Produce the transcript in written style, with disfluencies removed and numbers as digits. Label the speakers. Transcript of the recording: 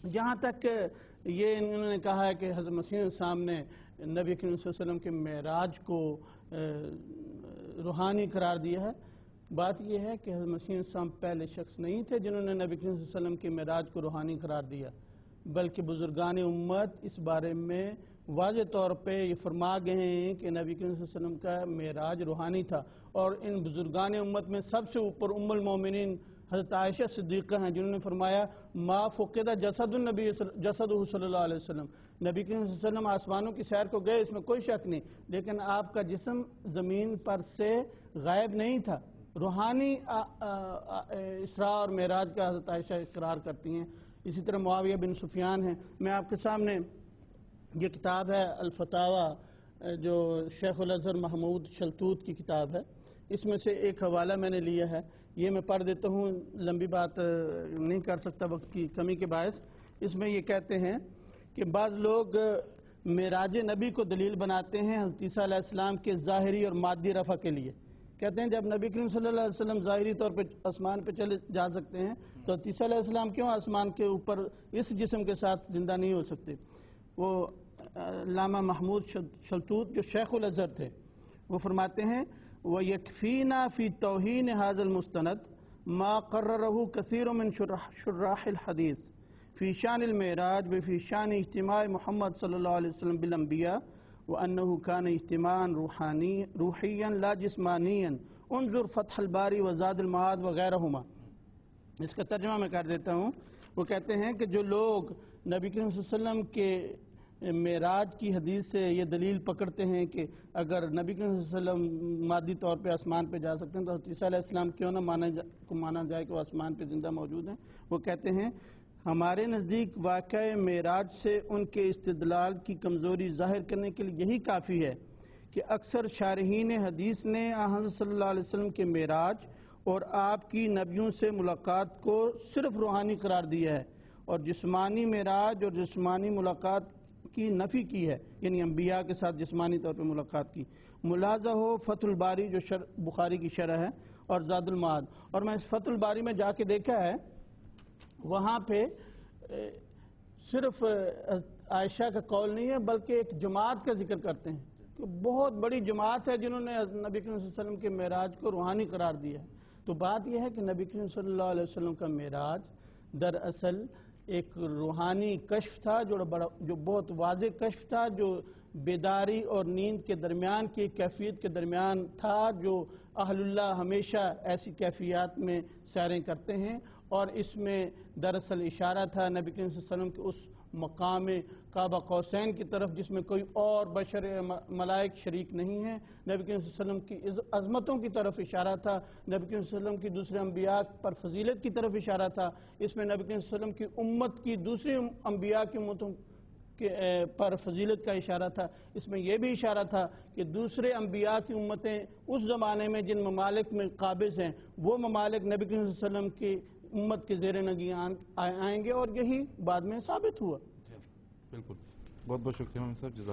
Speaker 1: جہاں تک یہ انہوں نے کہا ہے کہ حضرت مسیح السلام نے نبی کریم صلی اللہ علیہ وسلم کے معراج کو روحانی قرار دیا ہے، بات یہ ہے کہ حضرت مسیح السلام پہلے شخص نہیں تھے جنہوں نے نبی کریم صلی اللہ علیہ وسلم کے معراج کو روحانی قرار دیا، بلکہ بزرگان امت اس بارے میں واضح طور پہ یہ فرما گئے ہیں کہ نبی کریم صلی اللہ علیہ وسلم کا معراج روحانی تھا۔ اور ان بزرگان امت میں سب سے اوپر ام المومنین حضرت عائشہ صدیقہ ہیں، جنہوں نے فرمایا ما فقد جسد النبی جسدہ صلی اللہ علیہ وسلم، نبی کریم صلی اللہ علیہ وسلم آسمانوں کی سیر کو گئے، اس میں کوئی شک نہیں، لیکن آپ کا جسم زمین پر سے غائب نہیں تھا۔ روحانی اسراء اور معراج کا حضرت عائشہ اقرار کرتی ہیں۔ اسی طرح معاویہ بن سفیان ہیں۔ میں آپ کے سامنے یہ کتاب ہے الفتاوی، جو شیخ الازہر محمود شلتوت کی کتاب ہے، اس میں سے ایک حوالہ میں نے لیا ہے، یہ میں پڑھ دیتا ہوں، لمبی بات نہیں کر سکتا وقت کی کمی کے باعث۔ اس میں یہ کہتے ہیں کہ بعض لوگ معراج نبی کو دلیل بناتے ہیں حضرت عیسیٰ علیہ السلام کے ظاہری اور مادی رفع کے لیے۔ کہتے ہیں جب نبی کریم صلی اللہ علیہ وسلم ظاہری طور پہ آسمان پہ چلے جا سکتے ہیں تو حضرت عیسیٰ علیہ السلام کیوں آسمان کے اوپر اس جسم کے ساتھ زندہ نہیں ہو سکتے؟ وہ علامہ محمود شلتوت جو شیخ الازہر تھے، وہ فرماتے ہیں وَيَكْفِينَا فِي تَوْهِينِ هَذَا الْمُسْتَنَدِ مَا قَرَّرَهُ كَثِيرٌ مِّن شُرَّاحِ الْحَدِيثِ فِي شَأْنِ الْمِعْرَاجِ وَفِي شَأْنِ اجتماع محمد صلی اللہ علیہ وسلم بالانبیاء وَأَنَّهُ كَانَ اجتماعا روحيا لا جسمانيا انظر فتح الباری وزاد المعاد وغیرہما۔ اس کا ترجمہ میں کر دیتا ہوں۔ وہ کہتے ہیں کہ جو لوگ نبی کریم صلی اللہ علیہ وسلم کے معراج کی حدیث سے یہ دلیل پکڑتے ہیں کہ اگر نبی کریم صلی اللہ علیہ وسلم مادی طور پہ آسمان پہ جا سکتے ہیں تو حضرت عیسیٰ علیہ السلام کیوں نہ مانا جائے کہ وہ آسمان پہ زندہ موجود ہیں۔ وہ کہتے ہیں ہمارے نزدیک واقعہ معراج سے ان کے استدلال کی کمزوری ظاہر کرنے کے لیے یہی کافی ہے کہ اکثر شارحین حدیث نے حضرت صلی اللہ علیہ وسلم کے معراج اور آپ کی نبیوں سے ملاقات کو صرف روحانی قرار دیا ہے اور جسمانی معراج اور جسمانی ملاقات کی نفی کی ہے، یعنی انبیاء کے ساتھ جسمانی طور پہ ملاقات کی۔ ملاحظہ ہو فتح الباری جو بخاری کی شرح ہے اور زاد المعاد، اور میں اس فتح الباری میں جا کے دیکھا ہے، وہاں پہ صرف عائشہ کا قول نہیں ہے بلکہ ایک جماعت کا ذکر کرتے ہیں کہ بہت بڑی جماعت ہے جنہوں نے نبی کریم صلی اللہ علیہ وسلم کے معراج کو روحانی قرار دیا ہے۔ تو بات یہ ہے کہ نبی کریم صلی اللہ علیہ وسلم کا معراج دراصل ایک روحانی کشف تھا، جو بہت واضح کشف تھا، جو بیداری اور نیند کے درمیان کی کیفیت کے درمیان تھا، جو اہل اللہ ہمیشہ ایسی کیفیات میں سیریں کرتے ہیں، اور اس میں دراصل اشارہ تھا نبی کریم صلی اللہ علیہ وسلم کے اس مقام قاب قوسین کی طرف جس میں کوئی اور بشر ملائک شریک نہیں ہیں۔ نبی کریم صلی اللہ علیہ وسلم کی عظمتوں کی طرف اشارہ تھا، نبی کریم صلی اللہ علیہ وسلم کی دوسرے انبیاء پر فضیلت کی طرف اشارہ تھا، اس میں نبی کریم صلی اللہ علیہ وسلم کی امت کی دوسری انبیاء کی امتوں پر فضیلت کا اشارہ تھا، اس میں یہ بھی اشارہ تھا کہ دوسرے انبیاء کی امتیں اس زمانے میں جن ممالک میں قابض ہیں وہ ممالک نبی کریم صلی اللہ علیہ وسلم کی امت کے زیر نگران آئیں گے، اور یہی بعد میں ثابت ہوا۔
Speaker 2: بالکل، بہت بہت شکریہ صاحب، جزاک